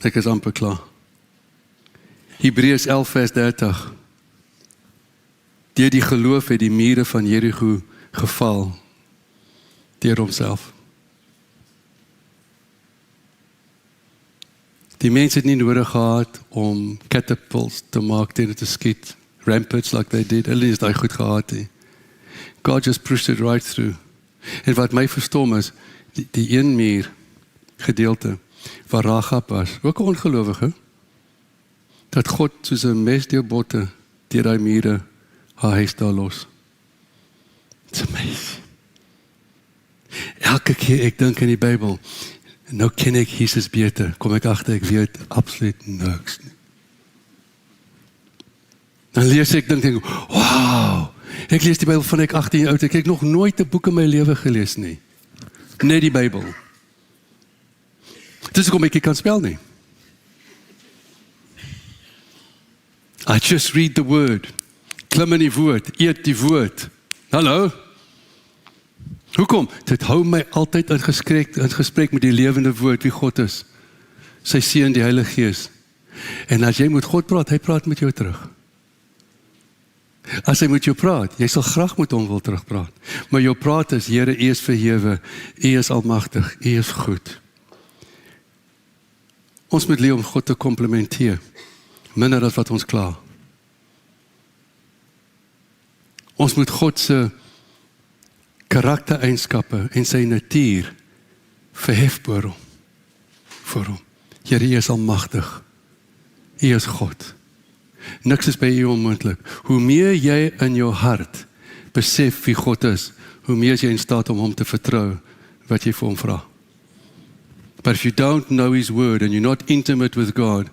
Ek is amper klaar. Hebreërs 11 vers 30. Deur die geloof het die mure van Jericho geval, deur homself. Die mense het nie nodig gehad om catapults te maak teen te skiet, ramparts like they did, hulle is daai goed gehad nie. God just pushed it right through. En wat my verstom is, die een muur gedeelte, waar Rahab was, ook 'n ongelowige, dat God soos 'n mes deur botte, deur daai mure, haar huis daar los. It's amazing. Elke keer ek dink in die Bybel, nou ken ek Jesus beter, kom ek agter, ek weet absoluut niks nie. Dan lees ek, dink ek, wow, ek lees die Bybel van ek 18 jaar oud, ek het nog nooit 'n boek in my lewe gelees nie. Net die Bybel. Dis hoekom ek nie kan spel nie. I just read the word. Klim in die woord, eet die woord. Hallo? Hoekom? Dit hou my altyd in gesprek met die lewende woord, wie God is. Sy seun, die Heilige Gees. En as jy met God praat, hy praat met jou terug. As hy met jou praat, jy sal graag met hom wil terugpraat. Maar jou praat is, Here, U is verhewe, U is almagtig, U is goed. Ons moet leer om God te komplimenteer, minder as wat ons kla. Ons moet God se karaktereienskappe en sy natuur verhef voor hom. Here, U is almagtig, U is God. Niks is by U onmoontlik. Hoe meer jy in jou hart besef wie God is, hoe meer is jy in staat om hom te vertrou wat jy vir hom vra. But if you don't know His word and you're not intimate with God,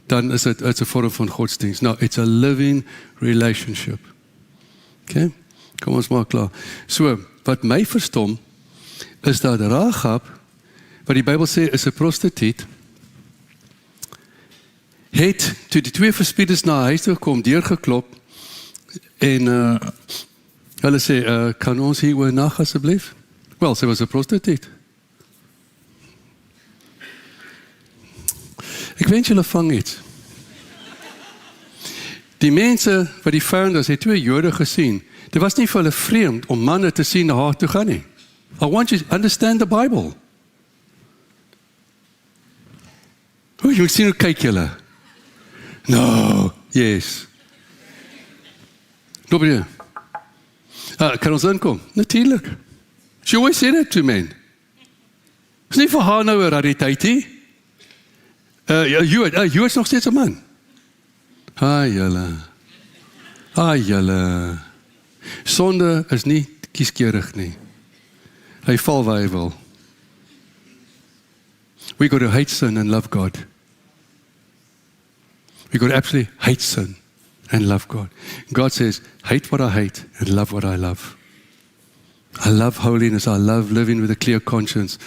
dan is it's 'n vorm van godsdienst. No, it's a living relationship. Okay? Kom ons maak klaar. So, wat my verstom, is dat Rahab, wat die Bybel sê is 'n prostituut, het, toe die twee verspieders na huis toe kom, deurgeklop, en hulle sê, kan ons hier oornag asseblief? Wel, sy was 'n prostituut. Ek wens julle vang iets. Die mense, wat die founders, het twee Jode gesien. Dit was nie vir hulle vreemd om manne te sien na haar toe gaan nie. I want you to understand the Bible. Hoe, jy moet sien hoe kyk julle. No, yes. Dobrie. Kan ons inkom? Natuurlijk. She always said it to men. Is nie vir haar nou 'n rariteit nie. Jy is nog steeds 'n man. Julle. Sonde is nie kieskeurig nie. Hy val waar hy wil. We got to hate sin and love God. We got to absolutely hate sin and love God. God says, hate what I hate and love what I love. I love holiness. I love living with a clear conscience.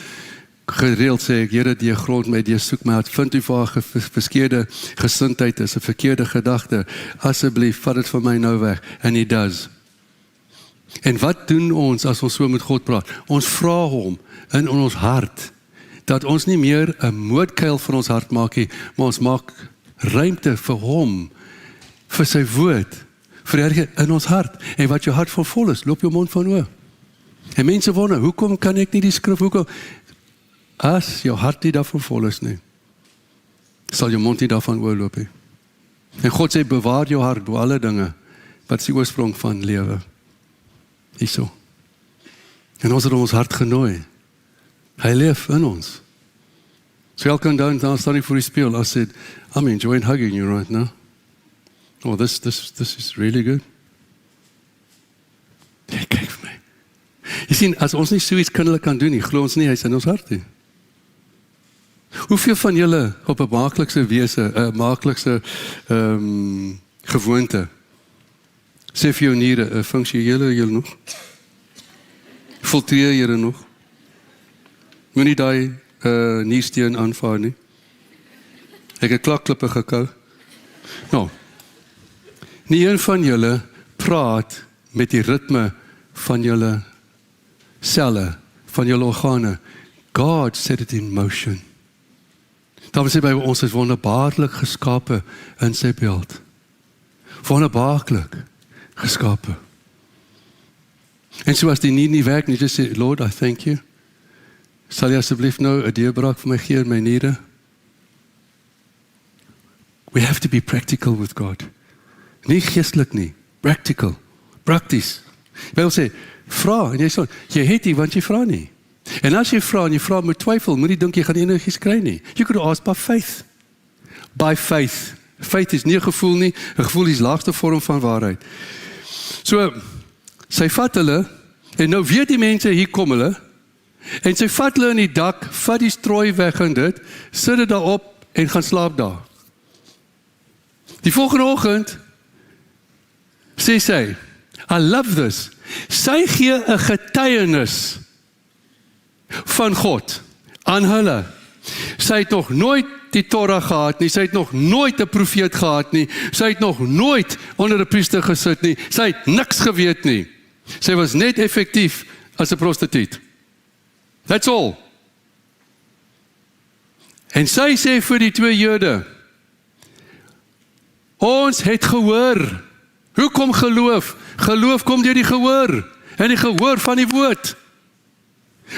Gereeld sê ek, Here, die grond my, die soek my uit, vind U vir haar verskeerde gesindheid is, 'n verkeerde gedagte, asseblief, vat dit van my nou weg, and He does. En wat doen ons as ons so met God praat? Ons vra hom in ons hart, dat ons nie meer 'n moordkuil van ons hart maak nie, maar ons maak ruimte vir hom, vir sy woord, vir in ons hart, en wat jou hart van vol is, loop jou mond van oor. En mense wonder, hoekom kan ek nie die skrif, hoekom? As jou hart nie daarvan vol is nie, sal jou mond nie daarvan oorloop nie. En God sê, bewaar jou hart door alle dinge, wat is die oorsprong van lewe. Hierso. En ons het ons hart genooi. Hy leef in ons. So elke dag staan ek voor die spieël, I said, I'm enjoying hugging you right now. Oh, this is really good. Ja, kyk vir my. Jy sien, as ons nie so iets kinderlik kan doen nie, glo ons nie, hy is in ons hart nie. Hoeveel van julle op 'n maaklikse wese, 'n maaklikse gewoonte, sê vir jou niere, funksioneer julle nog? Filtreer julle nog? Moenie daai niersteen aanvaar nie. Ek het klakklippe gekou. Nou, nie een van julle praat met die ritme van julle selle, van julle organe. God set it in motion. Daarom sê by ons is wonderbaarlik geskape in sy beeld. Wonderbaarlik geskape. En so as die nie werk nie, just say, Lord, I thank you. Sal jy asseblief nou 'n deurbraak vir my gee in my niere? We have to be practical with God. Nie geestelik nie, practical, prakties. Jy wil sê, vra, en jy het nie, want jy vra nie. En as jy vra, en jy vra met twyfel, moet jy dink jy gaan enigiets kry nie. You could ask by faith. By faith. Faith is nie 'n gevoel nie, 'n gevoel is die laagste vorm van waarheid. So, sy vat hulle, en nou weet die mense, hier kom hulle, en sy vat hulle in die dak, vat die strooi weg en dit, sit dit daarop, en gaan slaap daar. Die volgende oggend, sê sy, I love this, sy gee 'n getuienis van God aan hulle. Sy het nog nooit die Torah gehad nie, sy het nog nooit 'n profeet gehad nie, sy het nog nooit onder 'n priester gesit nie, sy het niks geweet nie. Sy was net effektief as 'n prostituut. That's all. En sy sê vir die twee Jode, ons het gehoor. Hoe kom geloof? Geloof kom deur die gehoor, en die gehoor van die woord.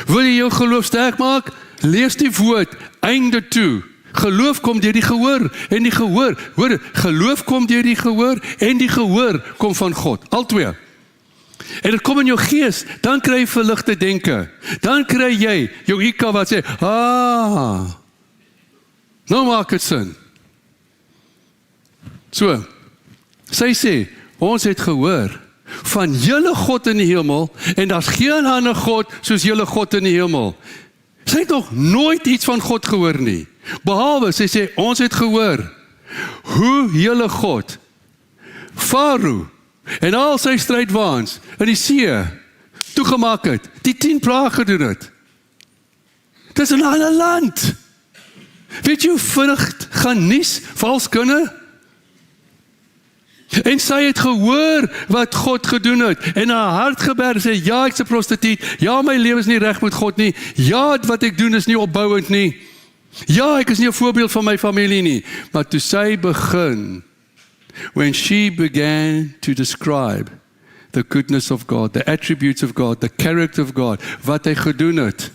Wil jy jou geloof sterk maak? Lees die woord, einde toe. Geloof kom deur die gehoor, en die gehoor, hoor, geloof kom deur die gehoor, en die gehoor kom van God, al twee. En dit kom in jou gees, dan kry jy verligte denke, dan kry jy jou IQ wat sê, nou maak dit sin. So, sy sê, ons het gehoor van julle God in die hemel, en daar's geen ander God soos julle God in die hemel. Sy het nog nooit iets van God gehoor nie, behalwe, sy sê, ons het gehoor, hoe julle God, Farao, en al sy strydwaans, in die see, toegemaak het, die 10 plaae gedoen het. Dit is 'n ander land. Weet jy hoe vinnig gaan nuus, vals kunde? En sy het gehoor wat God gedoen het, en haar hart geberg, sê, ja, ek's 'n prostituut, ja, my lewe is nie reg met God nie, ja, wat ek doen is nie opbouend nie, ja, ek is nie 'n voorbeeld van my familie nie, maar toe sy begin, when she began to describe the goodness of God, the attributes of God, the character of God, wat hy gedoen het.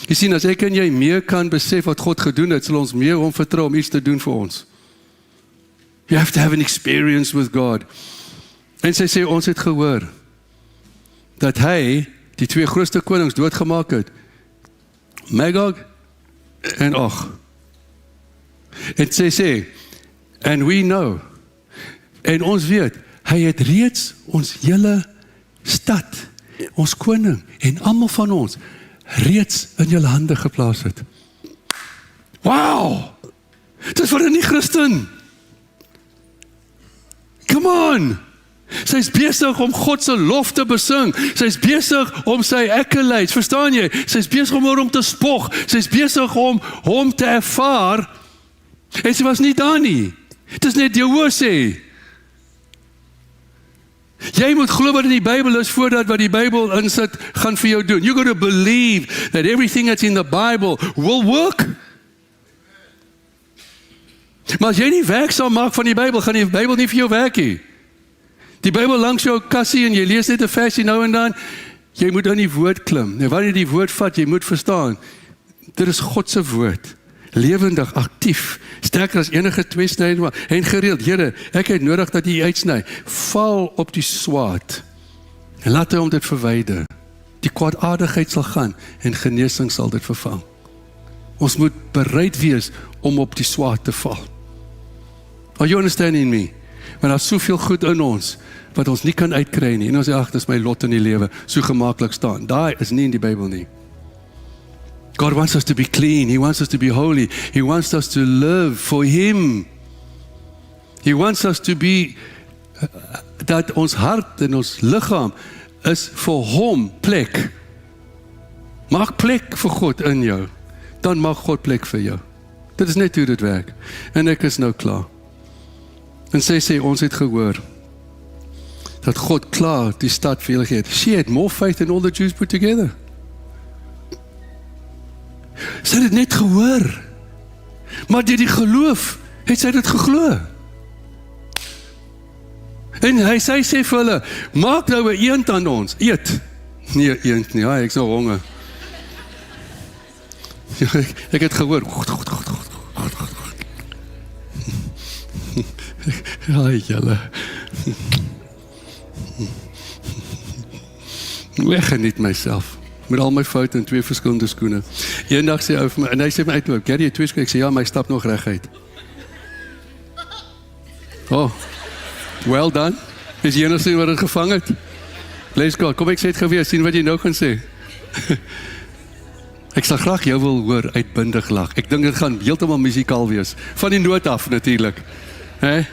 Jy sien, as ek en jy meer kan besef wat God gedoen het, sal ons meer hom vertrou om iets te doen vir ons. You have to have an experience with God. En sy sê, ons het gehoor, dat hy, die twee grootste konings doodgemaak het, Magog en Og. En sy sê, and we know, en ons weet, hy het reeds ons hele stad, ons koning, en almal van ons, reeds in julle hande geplaas het. Wow! Dis vir 'n nie-Christen. Come on! Sy is besig om God se lof te besing. Sy is besig om sy accolades, verstaan jy? Sy is besig om hom te spog. Sy is besig om hom te ervaar. En sy was nie daar nie. Dit is net jou sê. Jy moet glo wat in die Bybel is voordat wat die Bybel insit gaan vir jou doen. You got to believe that everything that's in the Bible will work. Maar as jy nie werk sal maak van die Bybel, gaan die Bybel nie vir jou werk nie. Die Bybel langs jou kassie en jy lees net 'n versie nou en dan, jy moet in die woord klim. Nou wanneer jy die woord vat, jy moet verstaan, dit is God se woord. Lewendig, aktief, sterker as enige tweesnyde en gereeld. Here, ek het nodig dat U uitsny. Val op die swaard en laat hy om dit verwyder. Die kwaadaardigheid sal gaan en genesing sal dit vervang. Ons moet bereid wees om op die swaard te val. Are you understanding me? Want daar's soveel goed in ons wat ons nie kan uitkry nie. En ons sê, ag, dis my lot in die lewe, so gemaklik staan. Daai is nie in die Bybel nie. God wants us to be clean. He wants us to be holy. He wants us to live for Him. He wants us to be, dat ons hart en ons liggaam is vir Hom plek. Maak plek vir God in jou. Dan maak God plek vir jou. Dit is net hoe dit werk. En ek is nou klaar. En sy sê, ons het gehoor dat God klaar die stad vir julle het. She had more faith than all the Jews put together. Sy het dit net gehoor. Maar deur die geloof het sy dit geglo. En hy sê vir hulle, maak nou 'n eend aan ons, eet. Nee, eend nie, ek's nou honger. Ek het gehoor. Ai, julle. Ek geniet myself. Met al my foute in 2 verskillende skoene. Eendag sê hy vir my, en hy sê my uit, Gary, jy 2 skoene? Ek sê, ja, my stap nog reguit. Oh, well done. Is jy enigste wat het gevang het? Bless God, kom ek sê het gewees, sien wat jy nou gaan sê. Ek sal graag jou wil hoor uitbundig lag. Ek dink dit gaan heeltemal musikaal wees. Van die noot af natuurlik. Jy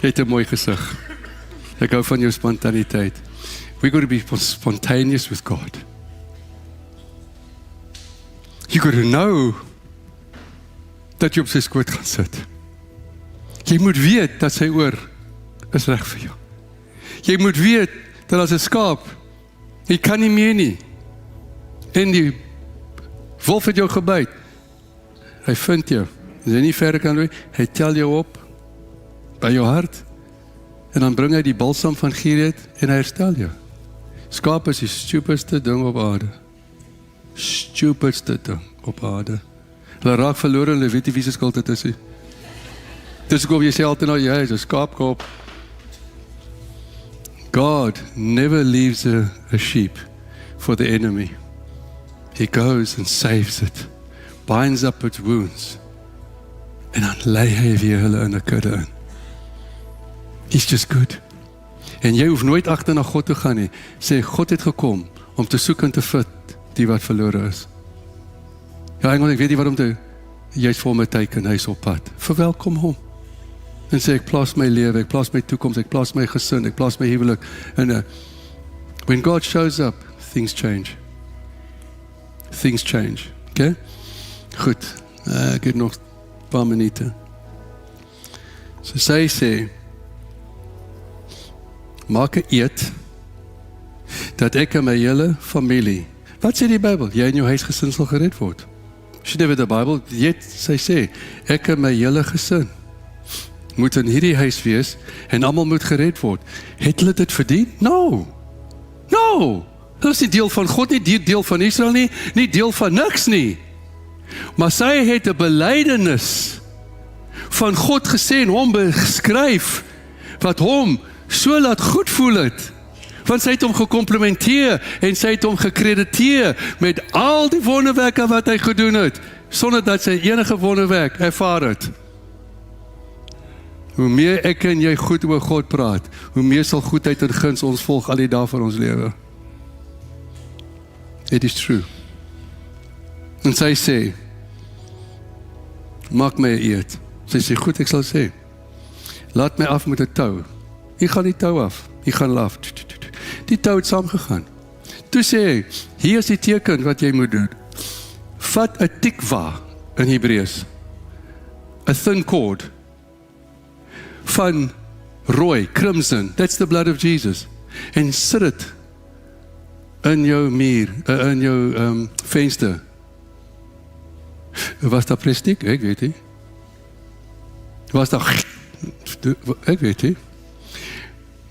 het 'n mooi gesig. Ek hou van jou spontaniteit. We got to be spontaneous with God. You got to know dat jy op sy skoot gaan sit. Jy moet weet dat sy oor is reg vir jou. Jy moet weet dat as 'n skaap, jy kan nie meer nie. En die wolf het jou gebyt. Hy vind jou. As jy nie verder kan doen, hy tel jou op by jou hart. En dan bring hy die balsam van Gilead en hy herstel jou. Skaap is die stupidste ding op aarde. Stupidste ding op aarde. Hulle raak verlore en hulle weet nie wie se skuld dit is nie. Dis kom jy sê altyd nou, jy is 'n skaapkop. God never leaves a sheep for the enemy. He goes and saves it, binds up its wounds, en dan lei hy weer hulle in 'n kudde in. He's just good. En jy hoef nooit agter na God te gaan nie. Sê, God het gekom om te soek en te vind die wat verlore is. Ja, ek weet nie waarom jy is vir my teken, hy is op pad. Verwelkom hom. En sê, ek plaas my lewe, ek plaas my toekoms, ek plaas my gesin, ek plaas my huwelik. En when God shows up, things change. Things change. Okay? Goed. Ek het nog 'n paar minute. So sy sê, maak 'n eed dat ek en my hele familie, wat sê die Bybel? Jy en jou huisgesin sal gered word. She never the Bible, yet sy sê, ek en my hele gesin moet in hierdie huis wees en almal moet gered word. Het hulle dit verdien? No. Dit is nie deel van God nie, deel van Israel nie, nie deel van niks nie. Maar sy het 'n belydenis van God gesê en hom beskryf wat hom so laat goed voel het. Want sy het hom gekomplimenteer en sy het hom gekrediteer met al die wonderwerke wat hy gedoen het, sonder dat sy enige wonderwerk ervaar het. Hoe meer ek en jy goed oor God praat, hoe meer sal goedheid en guns ons volg al die dae van ons lewe. It is true. En sy sê, maak my 'n eed. Sy sê, goed, ek sal sê, laat my af met 'n tou. Jy gaan die tou af, jy gaan laf. Die tou het saamgegaan. Toe sê hy, hier is die teken wat jy moet doen. Vat 'n tikva in Hebreëus, 'n thin cord, van rooi, crimson, that's the blood of Jesus, en sit dit in jou muur, in jou venster. Was daar plastiek? Ek weet nie. Was daar, ek weet nie.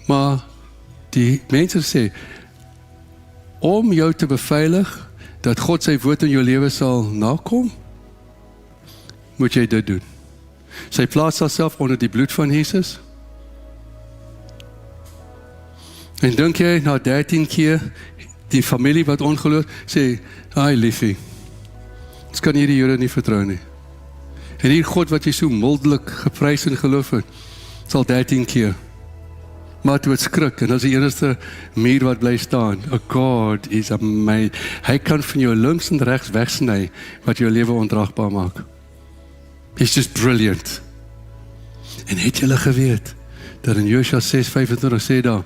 Maar die mense sê, om jou te beveilig, dat God sy woord in jou lewe sal nakom, moet jy dit doen. Sy plaas haarself onder die bloed van Jesus. En dink jy, na 13 keer, die familie wat ongeloof, sê, ai liefie, ons kan hierdie Here nie vertrou nie. En hier God wat jy so mildelik geprys en geloof het, sal 13 keer. Maar toe het skrik, en dat is die enigste muur wat bly staan. Oh God is amazing. Hy kan van jou links en regs wegsny, wat jou lewe ondraagbaar maak. He's just brilliant. En het julle geweet, dat in Josua 6:25 sê daar,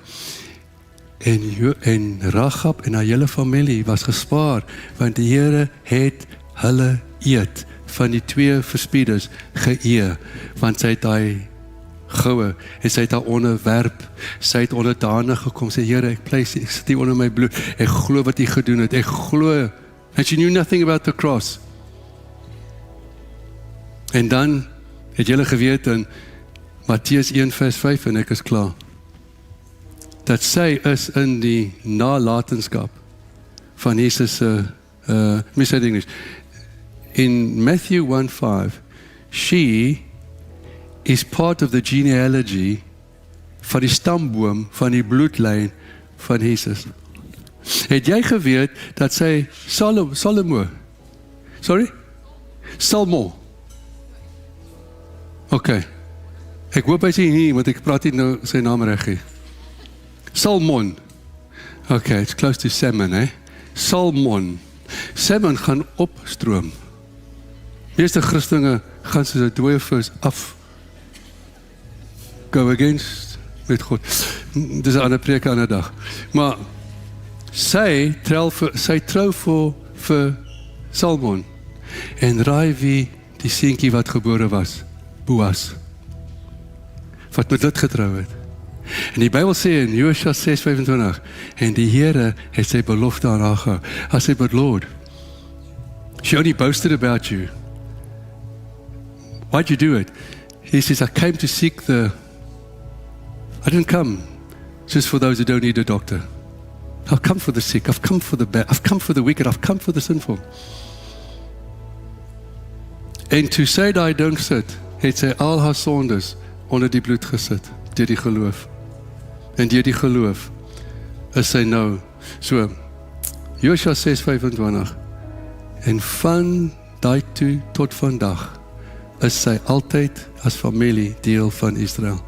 en Rachab en haar hele familie was gespaar, want die Here het hulle eed van die 2 verspieders geëer, want sy het daai goue, en sy het haar onderwerp, sy het onderdanig gekom, sê, Here, ek sit hier onder my bloed, ek glo wat jy gedoen het, ek glo, and she knew nothing about the cross. En dan het julle geweet in Matteus 1:5, en ek is klaar. dat sy is in die nalatenskap van Jesus misleiding is. In Matthew 1:5, she is part of the genealogy van die stamboom van die bloedlyn van Jesus. Het jy geweet dat sy Salomo, OK, ek hoop hy sê nie, want ek praat nie nou sy naam reg nie. Salmon, OK, it's close to salmon, Salmon gaan opstroom. Meeste Christene gaan soos 'n dooie vis af, go against met God. Dis 'n ander preek, 'n ander dag. Maar sy trou vir Salmon, en raai wie die seentjie wat gebore was? Boas, wat met dit getrou het. En die Bybel sê in Josua 6:25, en die Here het sy belofte aan haar gehou. I said, but Lord, she only boasted about you. Why'd you do it? He says, I came to seek I didn't come just for those who don't need a doctor. I've come for the sick, I've come for the bad, I've come for the wicked, I've come for the sinful. En toe sy daai ding sit, het sy al haar sondes onder die bloed gesit, deur die geloof. En deur die geloof is sy nou, so, Josua 6:25, en van daai toe tot vandag, is sy altyd as familie deel van Israel.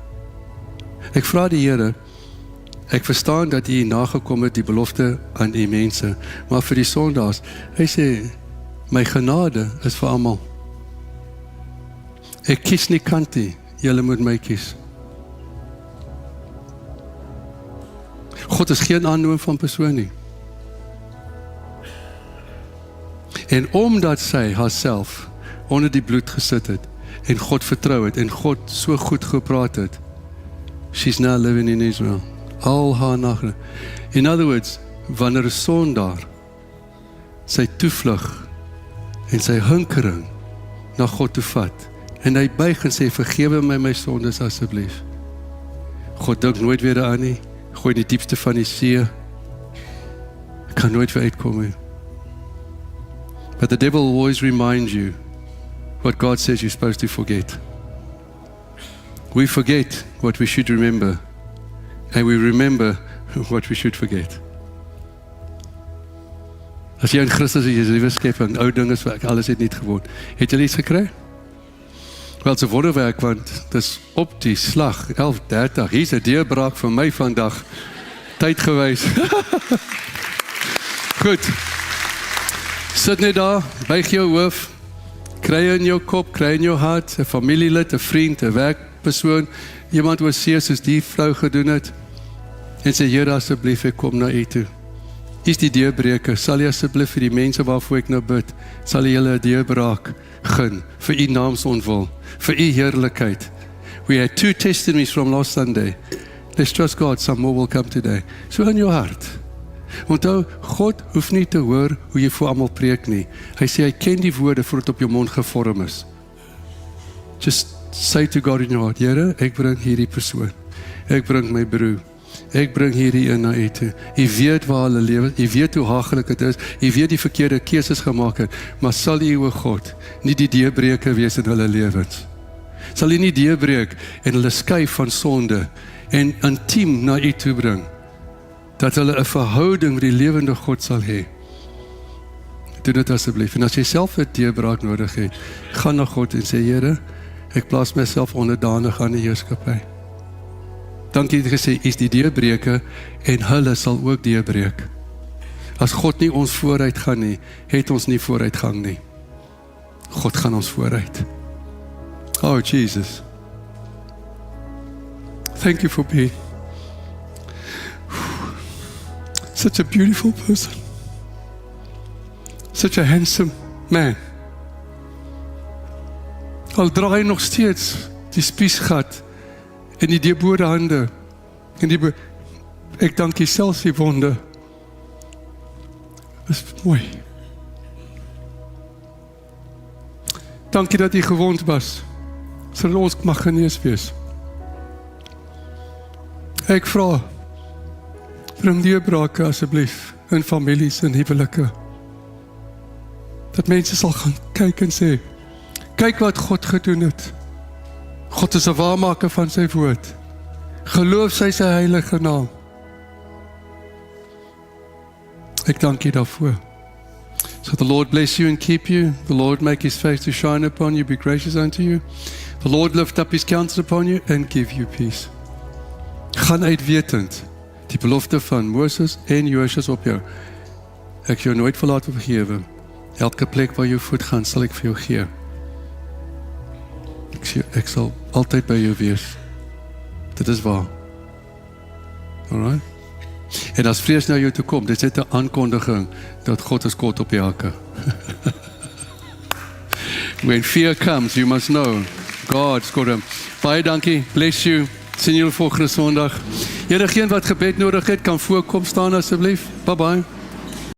Ek vra die Here, ek verstaan dat U nagekom het die belofte aan die mense, maar vir die sondaars, hy sê, my genade is vir almal. Ek kies nie kant nie, julle moet my kies. God is geen aannoem van persoon nie. En omdat sy haarself onder die bloed gesit het, en God vertrou het, en God so goed gepraat het, she's now living in Israel. Al haar nagte. In other words, wanneer 'n sondaar sy toevlug en sy hinkering na God toe vat, en hy buig en sê, vergewe my sondes asseblief. God dink nooit weer aan nie, gooi in die diepste van die see, kan nooit weer uitkom nie. But the devil will always remind you what God says you're supposed to forget. We forget what we should remember, and we remember what we should forget. As jy in Christus is, jy is 'n nuwe skepping, ou dinge is weg, alles het nuut geword. Het jy iets gekry? Wel, se wonderwerk, want dis op die slag, 11:30, hier's 'n deurbraak vir my vandag, tyd gewys. Goed, sit net daar, buig jou hoof, kry in jou kop, kry in jou hart, 'n familielid, 'n vriend, 'n werkpersoon, iemand wat sê soos die vrou gedoen het, en sê, Here, asseblief, ek kom na U toe. Is die deurbreker, sal jy asseblief vir die mense waarvoor ek nou bid, sal jy hulle 'n deurbraak gun, vir U naamsonwil, vir U heerlikheid. We had 2 testimonies from last Sunday. Let's trust God, some more will come today. So in jou hart. Onthou, God hoef nie te hoor hoe jy vir almal preek nie. Hy sê, hy ken die woorde voordat op jou mond gevorm is. Just say to God in your heart, Here, ek bring hierdie persoon. Ek bring my broer. Ek bring hierdie in na U toe. U weet waar hulle lewe, U weet hoe haglik dit is, U weet die verkeerde keuses gemaak het, maar sal U, o God, nie die deurbreker wees in hulle lewens. Sal U nie deurbreek en hulle skei van sonde en intiem na U toe bring, dat hulle 'n verhouding met die lewende God sal hê. Doen dit asseblief. En as jy self 'n deurbraak nodig het, gaan na God en sê, Here, ek plaas myself onderdanig aan die heerskappy. Dankie dat jy gesê, is die deurbreker en hulle sal ook deurbreek. As God nie ons vooruit gaan nie, het ons nie vooruitgang nie. God gaan ons vooruit. Oh Jesus. Thank you for being such a beautiful person. Such a handsome man. Al draai nog steeds die spiesgat en die deurbode hande en ek dank U selfs die wonde. Dis mooi. Dankie dat U gewond was, sodat ons mag genees wees. Ek vra Bring deurbrake asseblief in families en huwelike. Dat mense sal gaan kyk en sê, kyk wat God gedoen het. God is 'n waarmaker van sy woord. Geloof sy heilige naam. Ek dank U daarvoor. So the Lord bless you and keep you. The Lord make His face to shine upon you, be gracious unto you. The Lord lift up His countenance upon you and give you peace. Gaan uitwetend die belofte van Moses en Josua op jou. Ek jou nooit verlaat of vergewe. Elke plek waar jou voet gaan, sal ek vir jou gee. Ek sal altyd by jou wees. Dit is waar. Alright? En as vrees na jou toe kom, dit is net 'n aankondiging dat God is kort op die hakke. When fear comes, you must know God's got him. Baie dankie, bless you. Sien julle volgende Sondag. Enigeen wat gebed nodig het, kan voorkom staan asseblief. Bye bye.